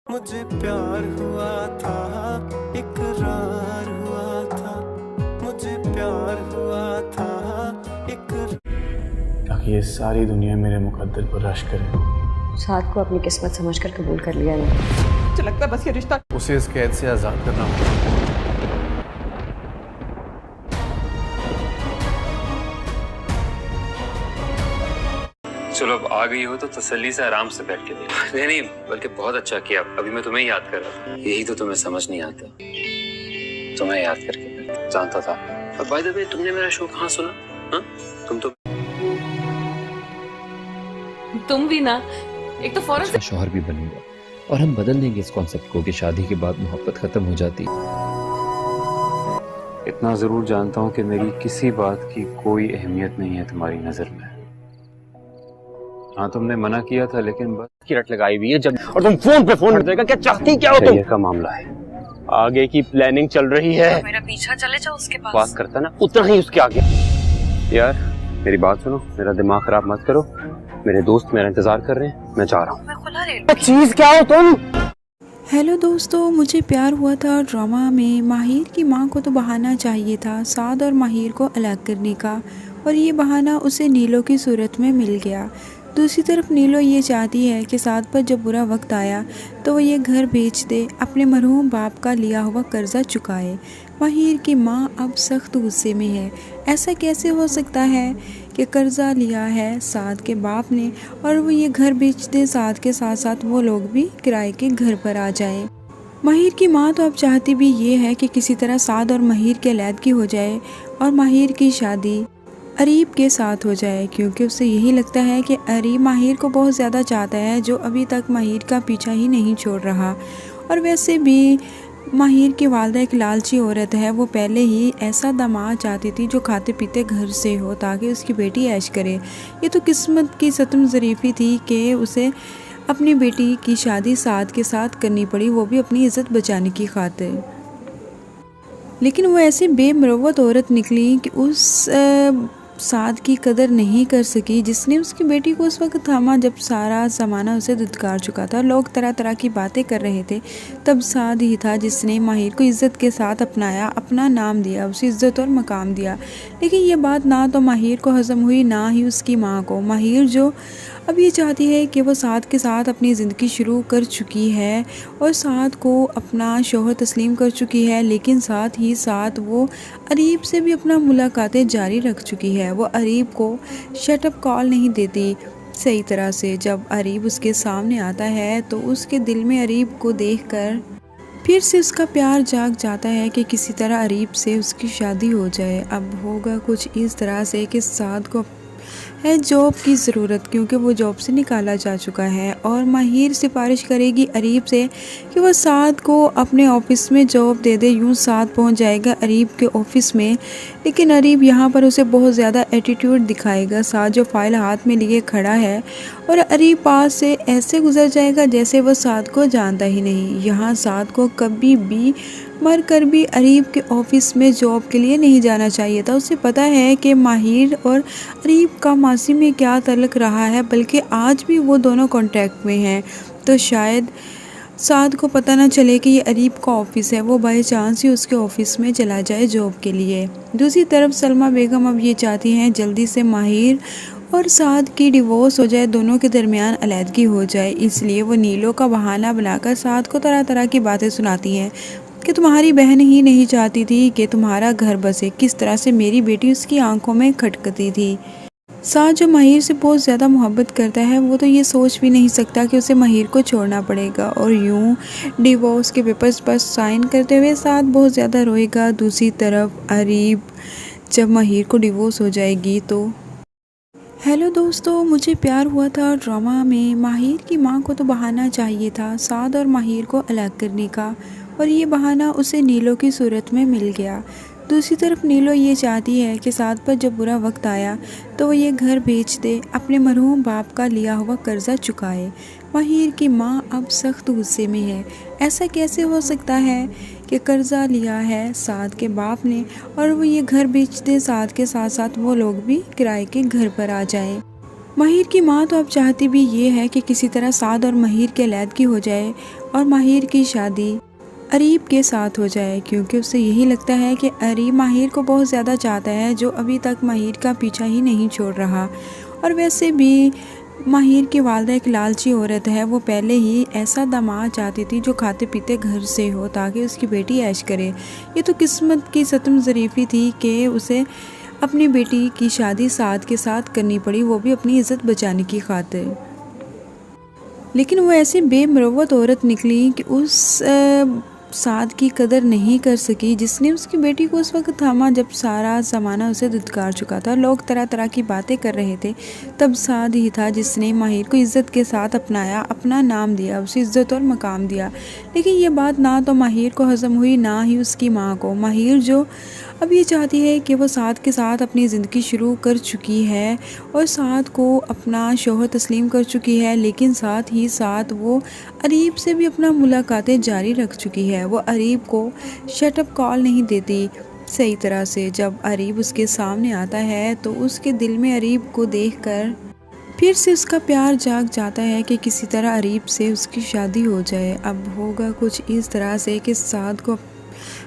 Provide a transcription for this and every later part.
मुझे प्यार हुआ था, इकरार हुआ था, मुझे प्यार हुआ था, ताकि ये सारी दुनिया मेरे मुकद्दर पर रश करे। साद को अपनी किस्मत समझकर कबूल कर लिया है। मुझे लगता है बस ये रिश्ता उसे इस कैद से आजाद करना होगा। चलो अब आ गई हो तो तसल्ली से आराम से बैठ के देख। नहीं बल्कि बहुत अच्छा किया। अभी मैं तुम्हें याद कर रहा था। यही तो तुम्हें समझ नहीं आता। तुम्हें याद करके जानता था। और बाय द वे तुमने मेरा शो कहाँ सुना? हाँ? तुम भी ना एक तो फौरन से शौहर भी बनूंगा और हम बदल देंगे इस कॉन्सेप्ट को कि शादी के बाद मोहब्बत खत्म हो जाती। इतना जरूर जानता हूँ कि मेरी किसी बात की कोई अहमियत नहीं है तुम्हारी नजर में। हाँ तुमने मना किया था लेकिन बस की रट लगाई हुई है जब और तुम फोन पे फोन कर देगा। क्या चाहती क्या हो तुम? का मामला है, आगे की प्लानिंग चल रही है। तो मेरा पीछा चले जाओ उसके पास। बात करता ना उतना ही उसके आगे। यार मेरी बात सुनो, मेरा दिमाग खराब मत करो। मेरे दोस्त मेरा इंतजार कर रहे हैं, मैं जा रहा हूँ। मैं खुला रेल चीज क्या हो तुम? हेलो दोस्तों, मुझे प्यार हुआ था ड्रामा में माहिर की मां को तो बहाना चाहिए था साद और माहिर को अलग करने का, और ये बहाना उसे नीलो की सूरत में मिल गया। दूसरी तरफ नीलो ये चाहती है कि साद पर जब बुरा वक्त आया तो वो ये घर बेच दे, अपने मरहूम बाप का लिया हुआ कर्जा चुकाए। माहिर की मां अब सख्त गुस्से में है। ऐसा कैसे हो सकता है कि कर्जा लिया है साद के बाप ने और वो ये घर बेच दे, साद के साथ साथ वो लोग भी किराए के घर पर आ जाए। माहिर की मां तो अब चाहती भी ये है कि किसी तरह साद और माहिर की अलहदगी हो जाए और माहिर की शादी अरीब के साथ हो जाए, क्योंकि उसे यही लगता है कि अरीब माहिर को बहुत ज़्यादा चाहता है, जो अभी तक माहिर का पीछा ही नहीं छोड़ रहा। और वैसे भी माहिर की वालदा एक लालची औरत है। वो पहले ही ऐसा दामाद चाहती थी जो खाते पीते घर से हो ताकि उसकी बेटी ऐश करे। ये तो किस्मत की सतम ज़रीफ़ी थी कि उसे अपनी बेटी की शादी साद के साथ करनी पड़ी, वो भी अपनी इज़्ज़त बचाने की खातिर। लेकिन वो ऐसी बेमरवत औरत निकली कि उस साद की कदर नहीं कर सकी जिसने उसकी बेटी को उस वक्त थामा जब सारा ज़माना उसे धुतकार चुका था। लोग तरह तरह की बातें कर रहे थे, तब साद ही था जिसने माहिर को इज़्ज़त के साथ अपनाया, अपना नाम दिया, उसे इज़्ज़त और मकाम दिया। लेकिन ये बात ना तो माहिर को हज़म हुई ना ही उसकी माँ को। माहिर जो अब ये चाहती है कि वो साद के साथ अपनी ज़िंदगी शुरू कर चुकी है और साद को अपना शोहर तस्लीम कर चुकी है, लेकिन साथ ही साथ वो अरीब से भी अपना मुलाकातें जारी रख चुकी है। वो अरीब को शटअप कॉल नहीं देती सही तरह से। जब अरीब उसके सामने आता है तो उसके दिल में अरीब को देखकर फिर से उसका प्यार जाग जाता है कि किसी तरह अरीब से उसकी शादी हो जाए। अब होगा कुछ इस तरह से कि साद को है जॉब की ज़रूरत, क्योंकि वो जॉब से निकाला जा चुका है, और माहिर सिफारिश करेगी अरीब से कि वह साद को अपने ऑफिस में जॉब दे दे। यूँ साद पहुंच जाएगा अरीब के ऑफिस में, लेकिन अरीब यहाँ पर उसे बहुत ज़्यादा एटीट्यूड दिखाएगा। साद जो फाइल हाथ में लिए खड़ा है और अरीब पास से ऐसे गुजर जाएगा जैसे वह साद को जानता ही नहीं। यहाँ साद को कभी भी मर कर भी अरीब के ऑफिस में जॉब के लिए नहीं जाना चाहिए था। उसे पता है कि माहिर और अरीब का मासी में क्या तल्लुक़ रहा है, बल्कि आज भी वो दोनों कॉन्टैक्ट में हैं। तो शायद साद को पता ना चले कि ये अरीब का ऑफिस है, वो बाई चांस ही उसके ऑफिस में चला जाए जॉब के लिए। दूसरी तरफ सलमा बेगम अब ये चाहती हैं जल्दी से माहिर और साद की डिवोर्स हो जाए, दोनों के दरमियान अलहदगी हो जाए। इसलिए वो नीलो का बहाना बनाकर साद को तरह तरह की बातें सुनाती हैं कि तुम्हारी बहन ही नहीं चाहती थी कि तुम्हारा घर बसे, किस तरह से मेरी बेटी उसकी आंखों में खटकती थी। साद जो माहिर से बहुत ज़्यादा मोहब्बत करता है, वो तो ये सोच भी नहीं सकता कि उसे माहिर को छोड़ना पड़ेगा, और यूँ डिवोर्स के पेपर्स पर साइन करते हुए साद बहुत ज़्यादा रोएगा। दूसरी तरफ अरीब जब माहिर को डिवोर्स हो जाएगी तो हेलो दोस्तों, मुझे प्यार हुआ था ड्रामा में माहिर की मां को तो बहाना चाहिए था साद और माहिर को अलग करने का, और ये बहाना उसे नीलो की सूरत में मिल गया। दूसरी तरफ नीलो ये चाहती है कि साद पर जब बुरा वक्त आया तो वो ये घर बेच दे, अपने मरहूम बाप का लिया हुआ कर्जा चुकाए। माहिर की मां अब सख्त गुस्से में है। ऐसा कैसे हो सकता है कि कर्जा लिया है साद के बाप ने और वो ये घर बेच दे, साद के साथ साथ वो लोग भी किराए के घर पर आ जाए। माहिर की माँ तो अब चाहती भी ये है कि किसी तरह साद और माहिर की अलैदगी हो जाए और माहिर की शादी अरीब के साथ हो जाए, क्योंकि उसे यही लगता है कि अरीब माहिर को बहुत ज़्यादा चाहता है, जो अभी तक माहिर का पीछा ही नहीं छोड़ रहा। और वैसे भी माहिर की वालदा एक लालची औरत है, वो पहले ही ऐसा दामाद चाहती थी जो खाते पीते घर से हो ताकि उसकी बेटी ऐश करे। ये तो किस्मत की सतम ज़रीफ़ी थी कि उसे अपनी बेटी की शादी साद के साथ करनी पड़ी, वो भी अपनी इज़्ज़त बचाने की खातिर। लेकिन वो ऐसी बेमरवत औरत निकली कि उस साद की कदर नहीं कर सकी, जिसने उसकी बेटी को उस वक्त थामा जब सारा ज़माना उसे धुतकार चुका था। लोग तरह तरह की बातें कर रहे थे, तब साद ही था जिसने माहिर को इज़्ज़त के साथ अपनाया, अपना नाम दिया, उसे इज़्ज़त और मकाम दिया। लेकिन ये बात ना तो माहिर को हज़म हुई, ना ही उसकी माँ को। माहिर जो अब ये चाहती है कि वो साद के साथ अपनी ज़िंदगी शुरू कर चुकी है और साद को अपना शौहर तस्लीम कर चुकी है, लेकिन साथ ही साथ वो अरीब से भी अपना मुलाकातें जारी रख चुकी है। वो अरीब को शटअप कॉल नहीं देती सही तरह से। जब अरीब उसके सामने आता है तो उसके दिल में अरीब को देखकर फिर से उसका प्यार जाग जाता है कि किसी तरह अरीब से उसकी शादी हो जाए। अब होगा कुछ इस तरह से कि साद को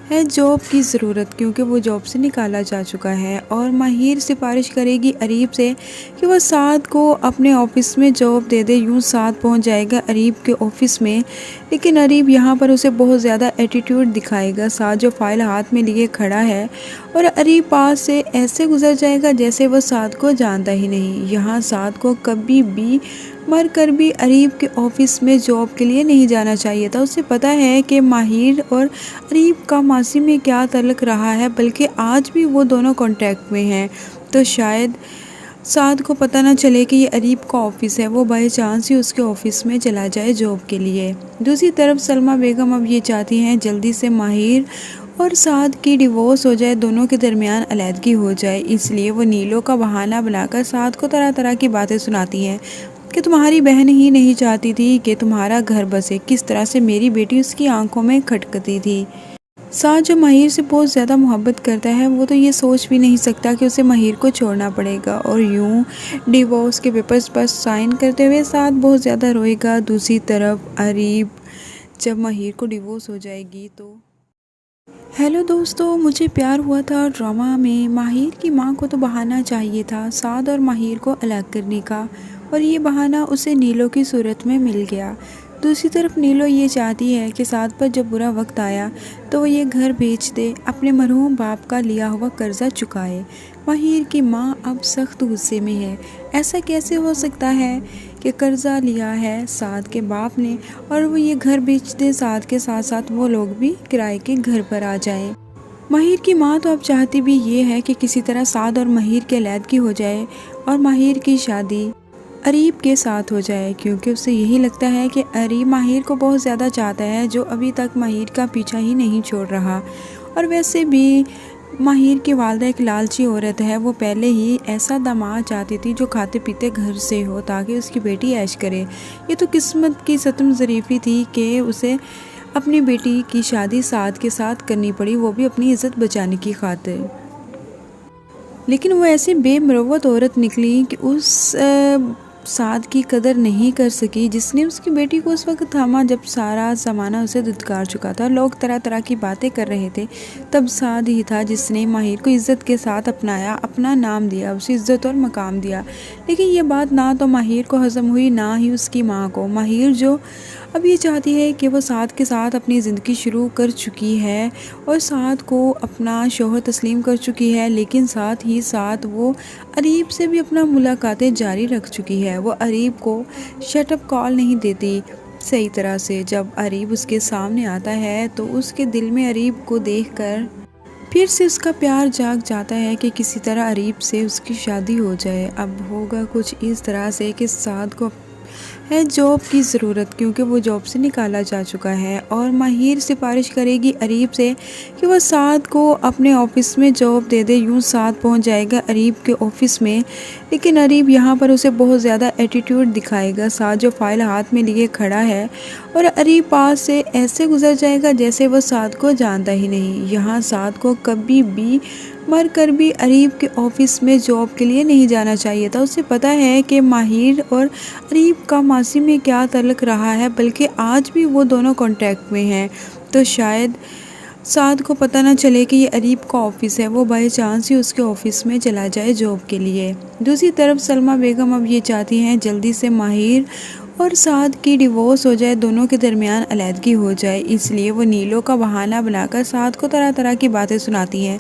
है जॉब की ज़रूरत, क्योंकि वो जॉब से निकाला जा चुका है, और माहिर सिफारिश करेगी अरीब से कि वह साद को अपने ऑफिस में जॉब दे दे। यूँ साद पहुंच जाएगा अरीब के ऑफिस में, लेकिन अरीब यहाँ पर उसे बहुत ज़्यादा एटीट्यूड दिखाएगा। साद जो फाइल हाथ में लिए खड़ा है और अरीब पास से ऐसे गुजर जाएगा जैसे वह साद को जानता ही नहीं। यहाँ साद को कभी भी मर कर भी अरीब के ऑफिस में जॉब के लिए नहीं जाना चाहिए था। उसे पता है कि माहिर और अरीब का मासी में क्या तल्लुक़ रहा है, बल्कि आज भी वो दोनों कांटेक्ट में हैं। तो शायद साद को पता ना चले कि ये अरीब का ऑफिस है, वो बाय चांस ही उसके ऑफिस में चला जाए जॉब के लिए। दूसरी तरफ सलमा बेगम अब ये चाहती हैं जल्दी से माहिर और साद की डिवोर्स हो जाए, दोनों के दरमियान अलैदगी हो जाए। इसलिए वो नीलो का बहाना बनाकर साद को तरह तरह की बातें सुनाती हैं कि तुम्हारी बहन ही नहीं चाहती थी कि तुम्हारा घर बसे, किस तरह से मेरी बेटी उसकी आंखों में खटकती थी। साद जो माहिर से बहुत ज़्यादा मोहब्बत करता है, वो तो ये सोच भी नहीं सकता कि उसे माहिर को छोड़ना पड़ेगा, और यूँ डिवोर्स के पेपर्स पर साइन करते हुए साद बहुत ज़्यादा रोएगा। दूसरी तरफ अरीब जब माहिर को डिवोर्स हो जाएगी तो हेलो दोस्तों, मुझे प्यार हुआ था ड्रामा में माहिर की माँ को तो बहाना चाहिए था साद और माहिर को अलग करने का, और ये बहाना उसे नीलो की सूरत में मिल गया। दूसरी तरफ नीलो ये चाहती है कि साद पर जब बुरा वक्त आया तो वो ये घर बेच दे, अपने मरहूम बाप का लिया हुआ कर्जा चुकाए। माहिर की माँ अब सख्त गुस्से में है। ऐसा कैसे हो सकता है कि कर्जा लिया है साद के बाप ने और वो ये घर बेच दे, साद के साथ साथ वो लोग भी किराए के घर पर आ जाएं। माहिर की माँ तो अब चाहती भी ये है कि किसी तरह साद और माहिर की अलैदगी हो जाए और माहिर की शादी अरीब के साथ हो जाए, क्योंकि उसे यही लगता है कि अरीब माहिर को बहुत ज़्यादा चाहता है, जो अभी तक माहिर का पीछा ही नहीं छोड़ रहा। और वैसे भी माहिर की वालदा एक लालची औरत है, वो पहले ही ऐसा दामाद चाहती थी जो खाते पीते घर से हो ताकि उसकी बेटी ऐश करे। ये तो किस्मत की सतम ज़रीफ़ी थी कि उसे अपनी बेटी की शादी साद के साथ करनी पड़ी, वो भी अपनी इज़्ज़त बचाने की खातिर। लेकिन वो ऐसी बेमरवत औरत निकली कि उस साद की कदर नहीं कर सकी, जिसने उसकी बेटी को उस वक्त थामा जब सारा ज़माना उसे धुतकार चुका था। लोग तरह तरह की बातें कर रहे थे, तब साद ही था जिसने माहिर को इज़्ज़त के साथ अपनाया, अपना नाम दिया, उसे इज़्ज़त और मकाम दिया। लेकिन ये बात ना तो माहिर को हज़म हुई, ना ही उसकी माँ को। माहिर जो अब ये चाहती है कि वो साद के साथ अपनी ज़िंदगी शुरू कर चुकी है और साद को अपना शौहर तस्लीम कर चुकी है, लेकिन साथ ही साथ वो अरीब से भी अपना मुलाकातें जारी रख चुकी है। वो अरीब को शटअप कॉल नहीं देती सही तरह से। जब अरीब उसके सामने आता है तो उसके दिल में अरीब को देखकर फिर से उसका प्यार जाग जाता है कि किसी तरह अरीब से उसकी शादी हो जाए। अब होगा कुछ इस तरह से कि साद को है जॉब की ज़रूरत, क्योंकि वो जॉब से निकाला जा चुका है, और माहिर सिफारिश करेगी अरीब से कि वह साद को अपने ऑफिस में जॉब दे दे। यूँ साद पहुंच जाएगा अरीब के ऑफिस में, लेकिन अरीब यहाँ पर उसे बहुत ज़्यादा एटीट्यूड दिखाएगा। साद जो फाइल हाथ में लिए खड़ा है और अरीब पास से ऐसे गुजर जाएगा जैसे वह साद को जानता ही नहीं। यहाँ साद को कभी भी मर कर भी अरीब के ऑफिस में जॉब के लिए नहीं जाना चाहिए था। उसे पता है कि माहिर और अरीब का मासी में क्या तल्लुक़ रहा है, बल्कि आज भी वो दोनों कांटेक्ट में हैं। तो शायद साद को पता ना चले कि ये अरीब का ऑफिस है, वो बाई चांस ही उसके ऑफिस में चला जाए जॉब के लिए। दूसरी तरफ सलमा बेगम अब ये चाहती हैं जल्दी से माहिर और साद की डिवोर्स हो जाए, दोनों के दरमियान अलहदगी हो जाए। इसलिए वो नीलो का बहाना बनाकर साद को तरह तरह की बातें सुनाती हैं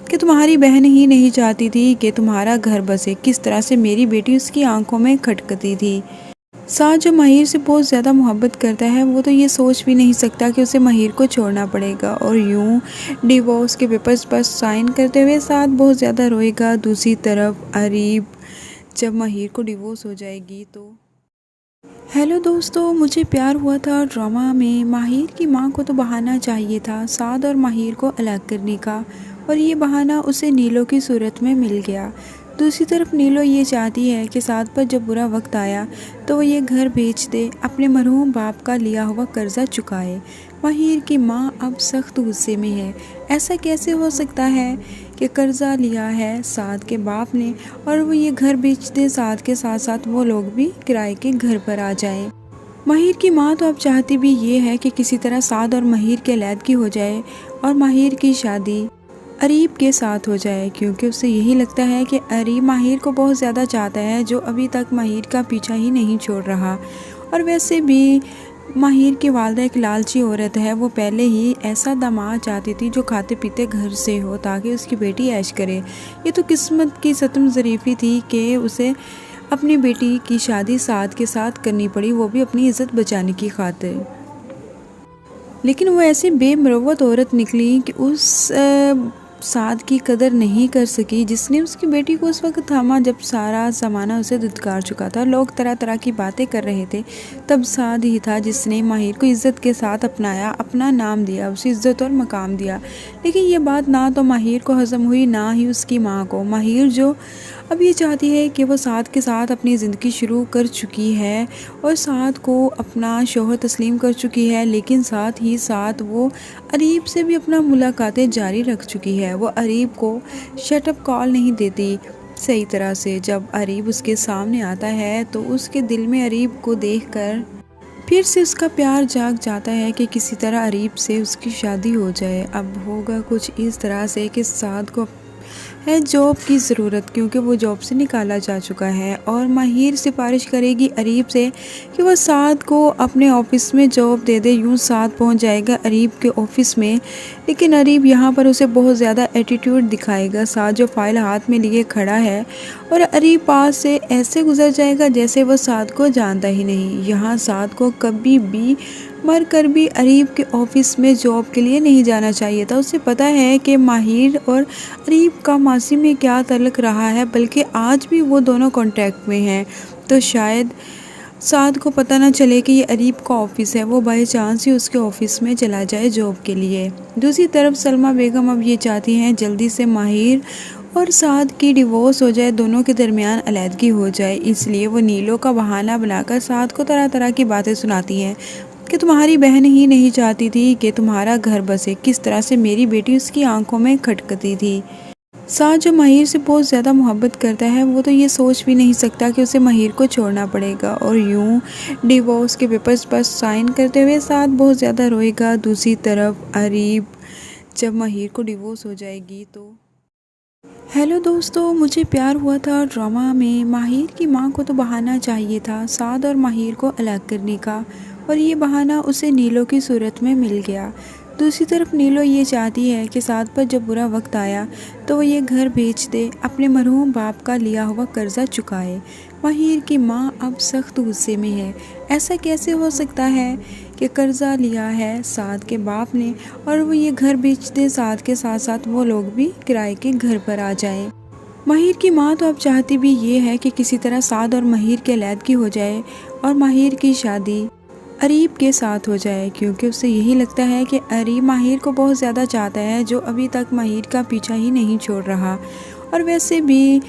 कि तुम्हारी बहन ही नहीं चाहती थी कि तुम्हारा घर बसे, किस तरह से मेरी बेटी उसकी आंखों में खटकती थी। साद जो माहिर से बहुत ज़्यादा मोहब्बत करता है, वो तो ये सोच भी नहीं सकता कि उसे माहिर को छोड़ना पड़ेगा और यूं डिवोर्स के पेपर्स पर साइन करते हुए साद बहुत ज़्यादा रोएगा। दूसरी तरफ अरीब जब माहिर को डिवोर्स हो जाएगी तो हेलो दोस्तों, मुझे प्यार हुआ था ड्रामा में माहिर की मां को तो बहाना चाहिए था साद और माहिर को अलग करने का, और ये बहाना उसे नीलो की सूरत में मिल गया। दूसरी तरफ नीलो ये चाहती है कि साद पर जब बुरा वक्त आया तो वो ये घर बेच दे, अपने मरहूम बाप का लिया हुआ कर्जा चुकाए। माहिर की मां अब सख्त गुस्से में है। ऐसा कैसे हो सकता है कि कर्जा लिया है साद के बाप ने और वो ये घर बेच दे, साद के साथ साथ वो लोग भी किराए के घर पर आ जाएं। माहिर की मां तो अब चाहती भी ये है कि किसी तरह साद और माहिर की अलहदगी हो जाए और माहिर की शादी अरीब के साथ हो जाए, क्योंकि उसे यही लगता है कि अरीब माहिर को बहुत ज़्यादा चाहता है, जो अभी तक माहिर का पीछा ही नहीं छोड़ रहा। और वैसे भी माहिर की वालदा एक लालची औरत है, वो पहले ही ऐसा दामाद चाहती थी जो खाते पीते घर से हो ताकि उसकी बेटी ऐश करे। ये तो किस्मत की सतम ज़रीफ़ी थी कि उसे अपनी बेटी की शादी साद के साथ करनी पड़ी, वो भी अपनी इज़्ज़त बचाने की खातिर। लेकिन वो ऐसी बेमरवत औरत निकली कि उस साद की कदर नहीं कर सकी, जिसने उसकी बेटी को उस वक्त थामा जब सारा ज़माना उसे धुतकार चुका था, लोग तरह तरह की बातें कर रहे थे। तब साद ही था जिसने माहिर को इज़्ज़त के साथ अपनाया, अपना नाम दिया, उसे इज़्ज़त और मकाम दिया। लेकिन ये बात ना तो माहिर को हज़म हुई, ना ही उसकी माँ को। माहिर जो अब ये चाहती है कि वो साद के साथ अपनी ज़िंदगी शुरू कर चुकी है और साद को अपना शौहर तस्लीम कर चुकी है, लेकिन साथ ही साथ वो अरीब से भी अपना मुलाकातें जारी रख चुकी है। वो अरीब को शटअप कॉल नहीं देती सही तरह से। जब अरीब उसके सामने आता है तो उसके दिल में अरीब को देखकर फिर से उसका प्यार जाग जाता है कि किसी तरह अरीब से उसकी शादी हो जाए। अब होगा कुछ इस तरह से कि साद को है जॉब की ज़रूरत, क्योंकि वो जॉब से निकाला जा चुका है, और माहिर सिफारिश करेगी अरीब से कि वह साद को अपने ऑफिस में जॉब दे दे। यूँ साद पहुंच जाएगा अरीब के ऑफिस में, लेकिन अरीब यहाँ पर उसे बहुत ज़्यादा एटीट्यूड दिखाएगा। साद जो फाइल हाथ में लिए खड़ा है और अरीब पास से ऐसे गुजर जाएगा जैसे वह साद को जानता ही नहीं। यहाँ साद को कभी भी मर कर भी अरीब के ऑफिस में जॉब के लिए नहीं जाना चाहिए था। उसे पता है कि माहिर और अरीब का मासी में क्या तल्लुक़ रहा है, बल्कि आज भी वो दोनों कांटेक्ट में हैं। तो शायद साद को पता ना चले कि ये अरीब का ऑफिस है, वो बाई चांस ही उसके ऑफिस में चला जाए जॉब के लिए। दूसरी तरफ सलमा बेगम अब ये चाहती हैं जल्दी से माहिर और साद की डिवोर्स हो जाए, दोनों के दरमियान अलहदगी हो जाए। इसलिए वो नीलो का बहाना बनाकर साद को तरह तरह की बातें सुनाती हैं कि तुम्हारी बहन ही नहीं चाहती थी कि तुम्हारा घर बसे, किस तरह से मेरी बेटी उसकी आंखों में खटकती थी। साद जो माहिर से बहुत ज़्यादा मोहब्बत करता है, वो तो ये सोच भी नहीं सकता कि उसे माहिर को छोड़ना पड़ेगा और यूं डिवोर्स के पेपर्स पर साइन करते हुए साद बहुत ज़्यादा रोएगा। दूसरी तरफ अरीब जब माहिर को डिवोर्स हो जाएगी तो हेलो दोस्तों, मुझे प्यार हुआ था ड्रामा में माहिर की मां को तो बहाना चाहिए था साद और माहिर को अलग करने का, और ये बहाना उसे नीलो की सूरत में मिल गया। दूसरी तरफ नीलो ये चाहती है कि साद पर जब बुरा वक्त आया तो वो ये घर बेच दे, अपने मरहूम बाप का लिया हुआ कर्जा चुकाए। माहिर की मां अब सख्त गुस्से में है। ऐसा कैसे हो सकता है कि कर्जा लिया है साद के बाप ने और वो ये घर बेच दे, साद के साथ साथ वो लोग भी किराए के घर पर आ जाएं। माहिर की मां तो अब चाहती भी ये है कि किसी तरह साद और माहिर की अलहदगी हो जाए और माहिर की शादी अरीब के साथ हो जाए, क्योंकि उसे यही लगता है कि अरीब माहिर को बहुत ज़्यादा चाहता है, जो अभी तक माहिर का पीछा ही नहीं छोड़ रहा। और वैसे भी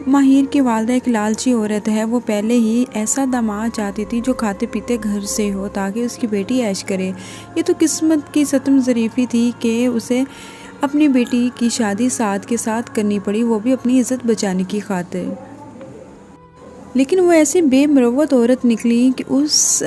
माहिर की वालदा एक लालची औरत है, वो पहले ही ऐसा दामाद चाहती थी जो खाते पीते घर से हो ताकि उसकी बेटी ऐश करे। ये तो किस्मत की सतम ज़रीफ़ी थी कि उसे अपनी बेटी की शादी साद के साथ करनी पड़ी, वो भी अपनी इज्जत बचाने की खातिर। लेकिन वो ऐसी बेमरवत औरत निकली कि उस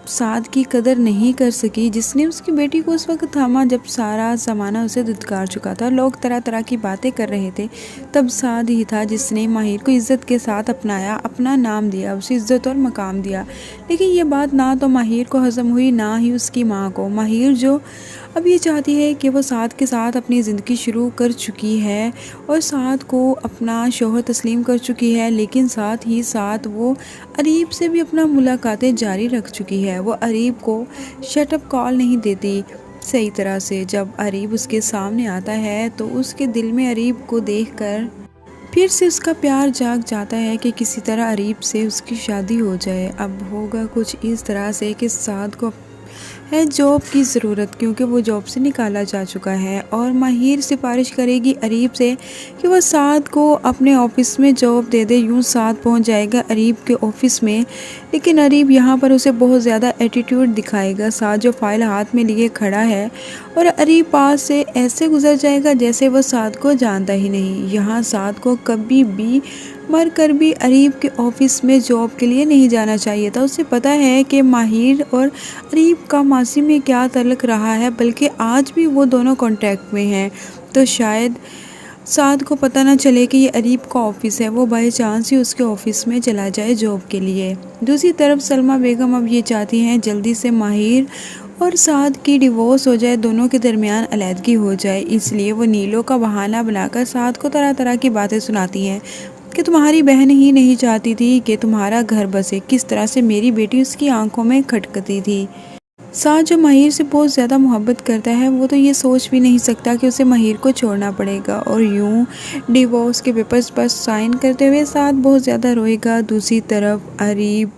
साद की कदर नहीं कर सकी, जिसने उसकी बेटी को उस वक्त थामा जब सारा ज़माना उसे धुतकार चुका था। लोग तरह तरह की बातें कर रहे थे। तब साद ही था जिसने माहिर को इज़्ज़त के साथ अपनाया, अपना नाम दिया, उसे इज़्ज़त और मकाम दिया। लेकिन ये बात ना तो माहिर को हज़म हुई, ना ही उसकी माँ को। माहिर जो अब ये चाहती है कि वो साद के साथ अपनी ज़िंदगी शुरू कर चुकी है और साद को अपना शौहर तस्लीम कर चुकी है, लेकिन साथ ही साथ वो अरीब से भी अपना मुलाकातें जारी रख चुकी है। वो अरीब को शटअप कॉल नहीं देती सही तरह से। जब अरीब उसके सामने आता है तो उसके दिल में अरीब को देखकर फिर से उसका प्यार जाग जाता है कि किसी तरह अरीब से उसकी शादी हो जाए। अब होगा कुछ इस तरह से कि साद को है जॉब की ज़रूरत, क्योंकि वो जॉब से निकाला जा चुका है, और माहिर सिफारिश करेगी अरीब से कि वह साद को अपने ऑफिस में जॉब दे दे। यूँ साद पहुंच जाएगा अरीब के ऑफिस में, लेकिन अरीब यहाँ पर उसे बहुत ज़्यादा एटीट्यूड दिखाएगा। साद जो फाइल हाथ में लिए खड़ा है और अरीब पास से ऐसे गुजर जाएगा जैसे वह साद को जानता ही नहीं। यहाँ साद को कभी भी मर कर भी अरीब के ऑफिस में जॉब के लिए नहीं जाना चाहिए था। उसे पता है कि माहिर और अरीब का मासी में क्या तल्लुक़ रहा है, बल्कि आज भी वो दोनों कांटेक्ट में हैं। तो शायद साद को पता ना चले कि ये अरीब का ऑफिस है, वो बाय चांस ही उसके ऑफिस में चला जाए जॉब के लिए। दूसरी तरफ सलमा बेगम अब ये चाहती हैं जल्दी से माहिर और साद की डिवोर्स हो जाए, दोनों के दरमियान अलहदगी हो जाए। इसलिए वो नीलो का बहाना बनाकर साद को तरह तरह की बातें सुनाती हैं कि तुम्हारी बहन ही नहीं चाहती थी कि तुम्हारा घर बसे, किस तरह से मेरी बेटी उसकी आंखों में खटकती थी। साद जो माहिर से बहुत ज़्यादा मोहब्बत करता है, वो तो ये सोच भी नहीं सकता कि उसे माहिर को छोड़ना पड़ेगा, और यूँ डिवोर्स के पेपर्स पर साइन करते हुए साद बहुत ज़्यादा रोएगा। दूसरी तरफ अरीब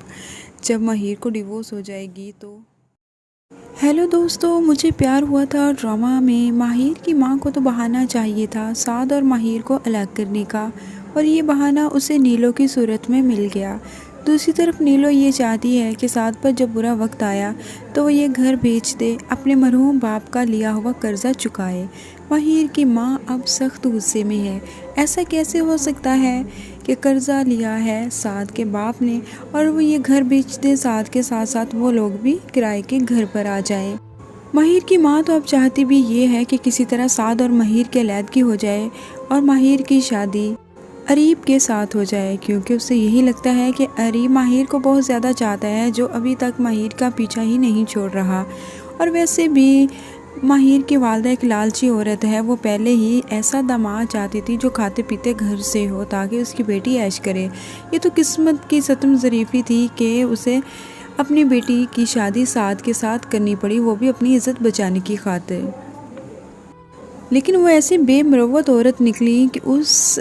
जब माहिर को डिवोर्स हो जाएगी तो हेलो दोस्तों, मुझे प्यार हुआ था ड्रामा में माहिर की मां को तो बहाना चाहिए था साद और माहिर को अलग करने का, और ये बहाना उसे नीलो की सूरत में मिल गया। दूसरी तरफ नीलो ये चाहती है कि साद पर जब बुरा वक्त आया तो वो ये घर बेच दे, अपने मरहूम बाप का लिया हुआ कर्जा चुकाए। माहिर की मां अब सख्त गुस्से में है। ऐसा कैसे हो सकता है कि कर्जा लिया है साद के बाप ने और वो ये घर बेच दे, साद के साथ साथ वो लोग भी किराए के घर पर आ जाए। माहिर की माँ तो अब चाहती भी ये है कि किसी तरह साद और माहिर की अलहदगी हो जाए और माहिर की शादी अरीब के साथ हो जाए, क्योंकि उसे यही लगता है कि अरीब माहिर को बहुत ज़्यादा चाहता है, जो अभी तक माहिर का पीछा ही नहीं छोड़ रहा। और वैसे भी माहिर की वालदा एक लालची औरत है, वो पहले ही ऐसा दामाद चाहती थी जो खाते पीते घर से हो ताकि उसकी बेटी ऐश करे। ये तो किस्मत की सतम ज़रीफ़ी थी कि उसे अपनी बेटी की शादी साद के साथ करनी पड़ी, वो भी अपनी इज़्ज़त बचाने की खातिर। लेकिन वो ऐसी बेमरवत औरत निकली कि उस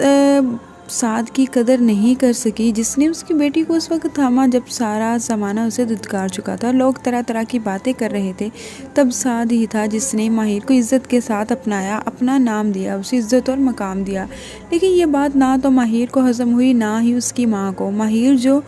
साद की कदर नहीं कर सकी, जिसने उसकी बेटी को उस वक्त थामा जब सारा ज़माना उसे धुतकार चुका था। लोग तरह तरह की बातें कर रहे थे। तब साद ही था जिसने माहिर को इज़्ज़त के साथ अपनाया, अपना नाम दिया, उसे इज़्ज़त और मकाम दिया। लेकिन ये बात ना तो माहिर को हज़म हुई, ना ही उसकी माँ को। माहिर जो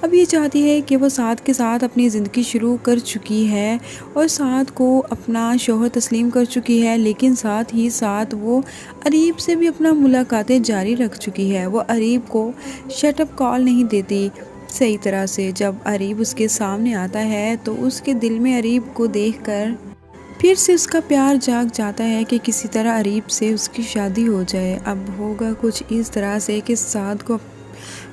अब ये चाहती है कि वो साद के साथ अपनी ज़िंदगी शुरू कर चुकी है और साद को अपना शौहर तस्लीम कर चुकी है, लेकिन साथ ही साथ वो अरीब से भी अपना मुलाकातें जारी रख चुकी है। वो अरीब को शटअप कॉल नहीं देती सही तरह से। जब अरीब उसके सामने आता है तो उसके दिल में अरीब को देखकर फिर से उसका प्यार जाग जाता है कि किसी तरह अरीब से उसकी शादी हो जाए। अब होगा कुछ इस तरह से कि साद को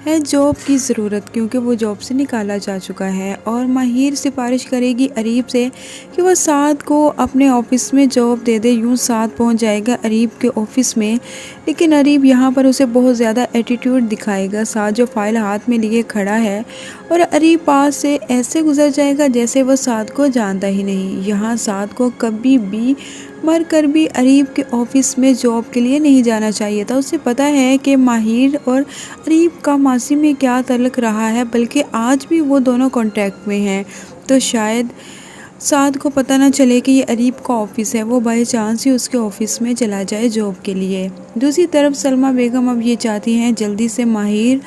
है जॉब की ज़रूरत, क्योंकि वो जॉब से निकाला जा चुका है, और माहिर सिफारिश करेगी अरीब से कि वह साद को अपने ऑफिस में जॉब दे दे। यूँ साद पहुंच जाएगा अरीब के ऑफिस में, लेकिन अरीब यहाँ पर उसे बहुत ज़्यादा एटीट्यूड दिखाएगा। साद जो फाइल हाथ में लिए खड़ा है और अरीब पास से ऐसे गुजर जाएगा जैसे वह साद को जानता ही नहीं। यहाँ साद को कभी भी मर कर भी अरीब के ऑफिस में जॉब के लिए नहीं जाना चाहिए था। उसे पता है कि माहिर और अरीब का मासी में क्या तल्लुक़ रहा है, बल्कि आज भी वो दोनों कांटेक्ट में हैं। तो शायद साद को पता ना चले कि ये अरीब का ऑफिस है, वो बाय चांस ही उसके ऑफिस में चला जाए जॉब के लिए। दूसरी तरफ सलमा बेगम अब ये चाहती हैं जल्दी से माहिर